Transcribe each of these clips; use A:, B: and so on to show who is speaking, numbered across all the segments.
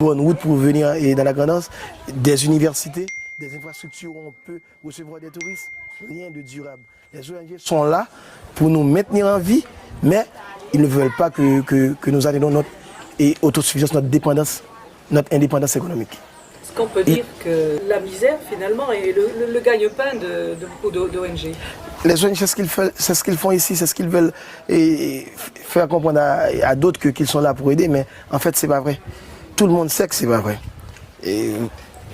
A: Bonne route pour venir dans la Grand'Anse, des universités, des infrastructures où on peut recevoir des touristes, rien de durable. Les ONG sont là pour nous maintenir en vie, mais ils ne veulent pas que nous atteignions notre autosuffisance, notre dépendance, notre indépendance économique.
B: Est-ce qu'on peut dire que la misère, finalement, est le gagne-pain de beaucoup d'ONG?
A: Les ONG, c'est ce qu'ils font ici, c'est ce qu'ils veulent faire comprendre à d'autres qu'ils sont là pour aider, mais en fait, c'est pas vrai. Tout le monde sait que c'est pas vrai. Et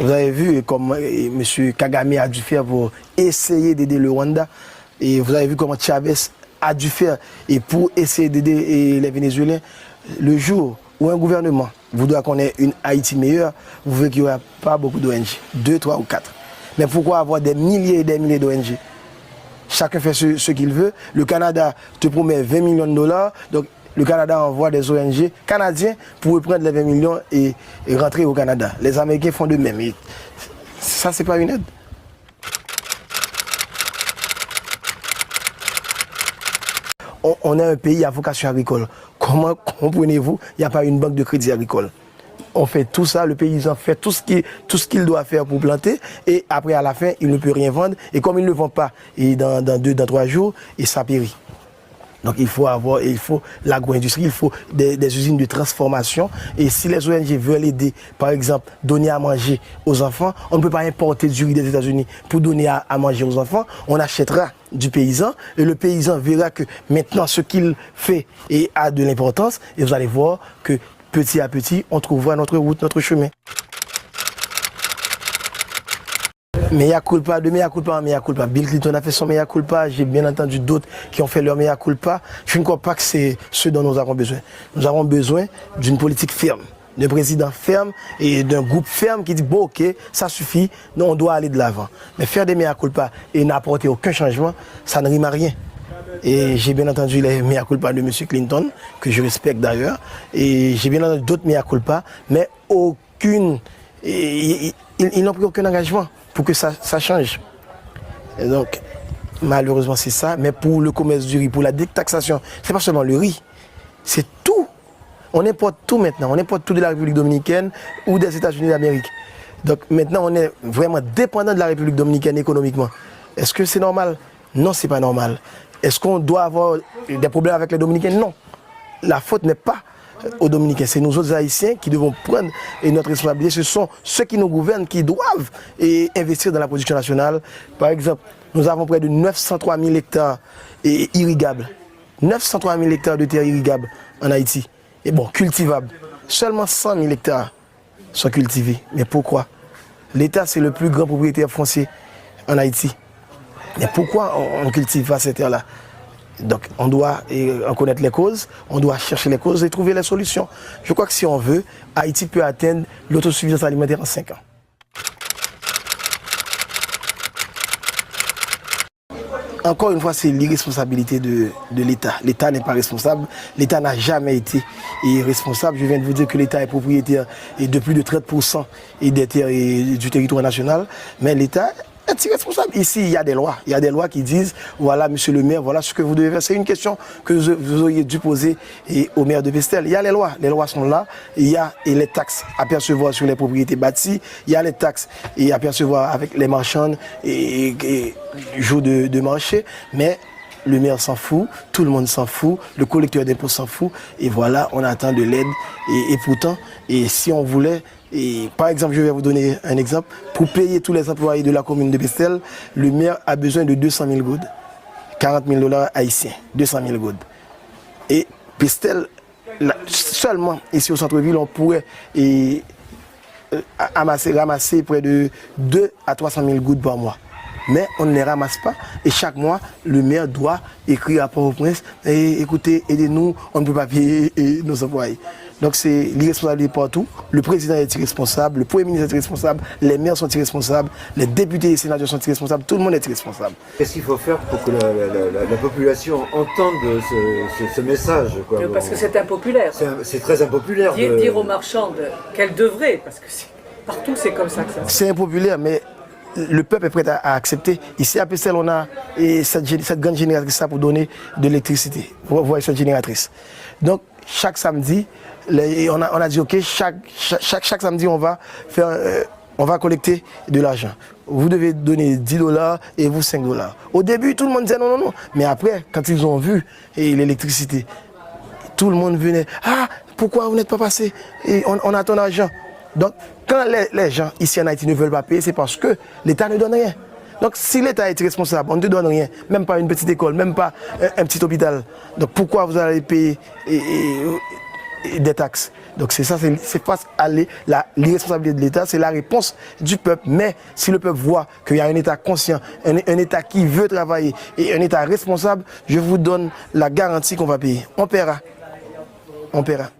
A: vous avez vu comme M. Kagame a dû faire pour essayer d'aider le Rwanda. Et vous avez vu comment Chavez a dû faire et pour essayer d'aider les Vénézuéliens. Le jour où un gouvernement voudra qu'on ait une Haïti meilleure, vous verrez qu'il n'y aura pas beaucoup d'ONG, 2, 3 ou 4. Mais pourquoi avoir des milliers et des milliers d'ONG? Chacun fait ce qu'il veut. Le Canada te promet 20 millions de dollars. Donc le Canada envoie des ONG canadiens pour prendre les 20 millions et rentrer au Canada. Les Américains font de même. Et ça, c'est pas une aide. On est un pays à vocation agricole. Comment comprenez-vous, il n'y a pas une banque de crédit agricole? On fait tout ça, le paysan fait tout ce qu'il doit faire pour planter et après à la fin, il ne peut rien vendre. Et comme il ne vend pas et dans 2, dans 3 jours, et ça périt. Donc il faut l'agro-industrie, il faut des usines de transformation. Et si les ONG veulent aider, par exemple, donner à manger aux enfants, on ne peut pas importer du riz des États-Unis pour donner à manger aux enfants. On achètera du paysan et le paysan verra que maintenant ce qu'il fait a de l'importance et vous allez voir que petit à petit, on trouvera notre route, notre chemin. Mea culpa, de mea culpa en mea culpa. Bill Clinton a fait son mea culpa, j'ai bien entendu d'autres qui ont fait leur mea culpa. Je ne crois pas que c'est ce dont nous avons besoin. Nous avons besoin d'une politique ferme, d'un président ferme et d'un groupe ferme qui dit bon ok, ça suffit, non, on doit aller de l'avant. Mais faire des mea culpa et n'apporter aucun changement, ça ne rime à rien. Et j'ai bien entendu les mea culpa de M. Clinton, que je respecte d'ailleurs, et j'ai bien entendu d'autres mea culpa, mais aucune, ils n'ont pris aucun engagement pour que ça change. Et donc, malheureusement, c'est ça. Mais pour le commerce du riz, pour la détaxation, c'est pas seulement le riz, c'est tout. On importe tout maintenant. On importe tout de la République dominicaine ou des États-Unis d'Amérique. Donc maintenant, on est vraiment dépendant de la République dominicaine économiquement. Est-ce que c'est normal? Non, c'est pas normal. Est-ce qu'on doit avoir des problèmes avec les Dominicains? Non. La faute n'est pas aux Dominicains, c'est nous autres Haïtiens qui devons prendre notre responsabilité. Ce sont ceux qui nous gouvernent qui doivent investir dans la production nationale. Par exemple, nous avons près de 903 000 hectares irrigables. 903 000 hectares de terres irrigables en Haïti. Et bon, cultivables. Seulement 100 000 hectares sont cultivés. Mais pourquoi? L'État, c'est le plus grand propriétaire foncier en Haïti. Mais pourquoi on ne cultive pas ces terres-là? Donc on doit en connaître les causes, on doit chercher les causes et trouver les solutions. Je crois que si on veut, Haïti peut atteindre l'autosuffisance alimentaire en 5 ans. Encore une fois, c'est l'irresponsabilité de l'État. L'État n'est pas responsable, l'État n'a jamais été responsable. Je viens de vous dire que l'État est propriétaire de plus de 30% des terres du territoire national, mais l'État est irresponsable. Ici, il y a des lois. Il y a des lois qui disent, voilà, monsieur le maire, voilà ce que vous devez faire. C'est une question que vous auriez dû poser au maire de Pestel. Il y a les lois sont là. Il y a les taxes à percevoir sur les propriétés bâties. Il y a les taxes à percevoir avec les marchands et jour de marché. Mais le maire s'en fout, tout le monde s'en fout, le collecteur d'impôts s'en fout. Et voilà, on attend de l'aide. Et pourtant, si on voulait... Et par exemple, je vais vous donner un exemple. Pour payer tous les employés de la commune de Pestel, le maire a besoin de 200 000 goudes. 40 000 $ haïtiens, 200 000 goudes. Et Pestel, seulement ici au centre-ville, on pourrait ramasser près de 200 à 300 000 goudes par mois. Mais on ne les ramasse pas et chaque mois, le maire doit écrire à Port-au-Prince et écoutez, aidez-nous, on ne peut pas payer nos employés. Donc c'est l'irresponsabilité partout. Le président est irresponsable, le premier ministre est irresponsable, les maires sont irresponsables, les députés et sénateurs sont irresponsables, tout le monde est irresponsable.
C: Qu'est-ce qu'il faut faire pour que la population entende ce message, quoi?
B: Parce que c'est impopulaire.
C: C'est très impopulaire.
B: Dire aux marchands qu'elles devraient, parce que partout c'est comme ça que ça.
A: C'est impopulaire, mais le peuple est prêt à accepter. Ici à Pestel, on a cette grande génératrice pour donner de l'électricité. Vous voyez cette génératrice. Donc, chaque samedi, on a dit ok, chaque samedi on va collecter de l'argent. Vous devez donner $10 et vous $5. Au début, tout le monde disait non. Mais après, quand ils ont vu l'électricité, tout le monde venait. Ah, pourquoi vous n'êtes pas passé? Et on a ton argent. Donc, quand les gens ici en Haïti ne veulent pas payer, c'est parce que l'État ne donne rien. Donc, si l'État est responsable, on ne te donne rien, même pas une petite école, même pas un petit hôpital. Donc, pourquoi vous allez payer des taxes? Donc, c'est ça, c'est face à l'irresponsabilité de l'État, c'est la réponse du peuple. Mais si le peuple voit qu'il y a un État conscient, un État qui veut travailler et un État responsable, je vous donne la garantie qu'on va payer. On paiera. On paiera.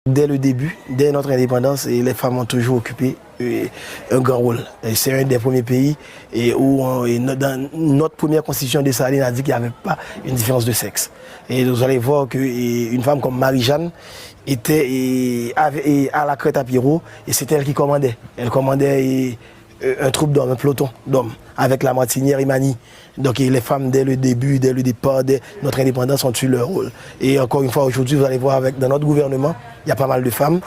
A: Dès le début, dès notre indépendance, les femmes ont toujours occupé un grand rôle. C'est un des premiers pays où dans notre première constitution de Saline a dit qu'il n'y avait pas une différence de sexe. Et vous allez voir qu'une femme comme Marie-Jeanne était à la crête à Pierrot et c'est elle qui commandait. Elle commandait un troupe d'hommes, un peloton d'hommes, avec la Martinière et Mani. Donc les femmes, dès le début, dès le départ, dès notre indépendance, ont eu leur rôle. Et encore une fois, aujourd'hui, vous allez voir, dans notre gouvernement, il y a pas mal de femmes.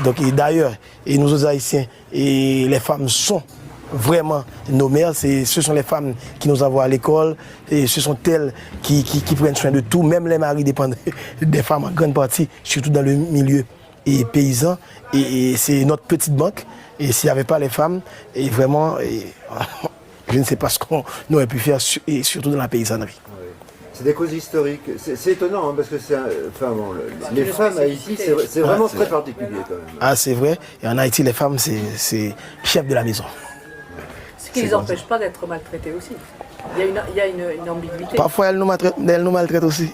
A: Donc d'ailleurs, nous autres Haïtiens, les femmes sont vraiment nos mères. Ce sont les femmes qui nous envoient à l'école, et ce sont elles qui prennent soin de tout. Même les maris dépendent des femmes en grande partie, surtout dans le milieu paysan. Et c'est notre petite banque. Et s'il n'y avait pas les femmes, vraiment, je ne sais pas ce qu'on aurait pu faire, et surtout dans la paysannerie.
C: C'est des causes historiques. C'est étonnant, hein, parce que les femmes à Haïti, c'est vraiment très particulier quand même.
A: Ah, c'est vrai. Et en Haïti, les femmes, c'est chef de la maison.
B: Ce qui ne les empêche pas d'être maltraitées aussi. Il y a une ambiguïté.
A: Parfois, elles nous maltraitent aussi.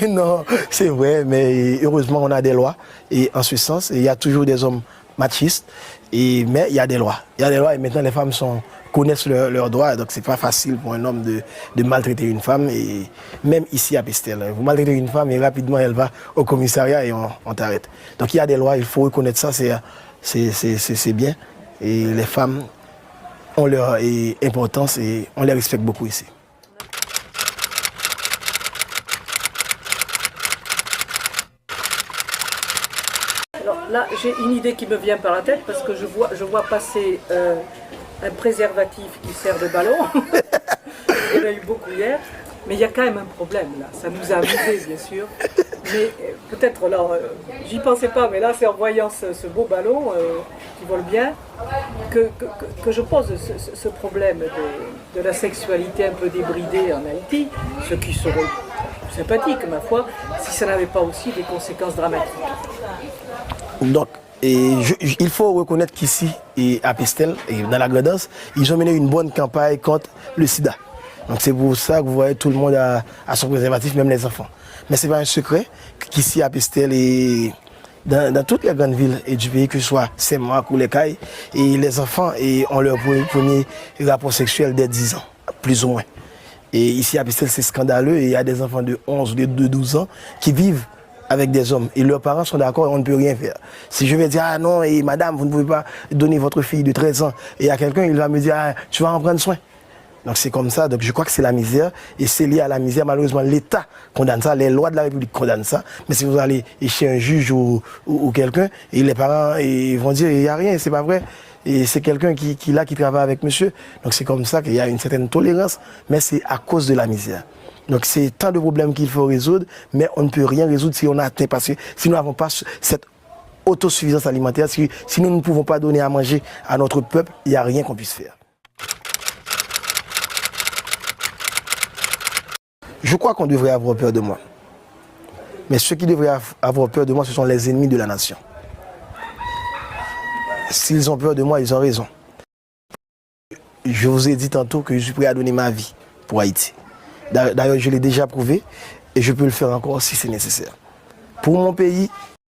A: Non, c'est vrai, mais heureusement, on a des lois. Et en ce sens, il y a toujours des hommes machistes, mais il y a des lois. Il y a des lois et maintenant, les femmes connaissent leurs droits. Donc, c'est pas facile pour un homme de maltraiter une femme. Et même ici à Pestel, vous maltraitez une femme et rapidement, elle va au commissariat et on t'arrête. Donc, il y a des lois, il faut reconnaître ça, c'est bien. Et les femmes ont leur importance et on les respecte beaucoup ici.
B: Là, j'ai une idée qui me vient par la tête parce que je vois passer un préservatif qui sert de ballon. Il y en a eu beaucoup hier. Mais il y a quand même un problème là. Ça nous a amusés, bien sûr. Mais peut-être là, j'y pensais pas, mais là, c'est en voyant ce beau ballon qui vole bien que je pose ce problème de la sexualité un peu débridée en Haïti, ce qui serait sympathique, ma foi, si ça n'avait pas aussi des conséquences dramatiques.
A: Donc, il faut reconnaître qu'ici, à Pestel, et dans la Grandance, ils ont mené une bonne campagne contre le sida. Donc c'est pour ça que vous voyez tout le monde à son préservatif, même les enfants. Mais ce n'est pas un secret qu'ici à Pestel et dans toutes les grandes villes du pays, que ce soit Saint-Marc ou les Cailles, et les enfants ont leur premier rapport sexuel dès 10 ans, plus ou moins. Et ici à Pestel, c'est scandaleux, et il y a des enfants de 11 ou de 12 ans qui vivent avec des hommes. Et leurs parents sont d'accord, on ne peut rien faire. Si je vais dire, ah non, et madame, vous ne pouvez pas donner votre fille de 13 ans, et à quelqu'un, il va me dire, ah, tu vas en prendre soin. Donc c'est comme ça, donc je crois que c'est la misère, et c'est lié à la misère. Malheureusement, l'État condamne ça, les lois de la République condamnent ça, mais si vous allez chez un juge ou quelqu'un, et les parents vont dire, il n'y a rien, c'est pas vrai, et c'est quelqu'un qui travaille avec monsieur. Donc c'est comme ça qu'il y a une certaine tolérance, mais c'est à cause de la misère. Donc c'est tant de problèmes qu'il faut résoudre, mais on ne peut rien résoudre si on atteint, parce que si nous n'avons pas cette autosuffisance alimentaire, si nous ne pouvons pas donner à manger à notre peuple, il n'y a rien qu'on puisse faire. Je crois qu'on devrait avoir peur de moi. Mais ceux qui devraient avoir peur de moi, ce sont les ennemis de la nation. S'ils ont peur de moi, ils ont raison. Je vous ai dit tantôt que je suis prêt à donner ma vie pour Haïti. D'ailleurs, je l'ai déjà prouvé et je peux le faire encore si c'est nécessaire. Pour mon pays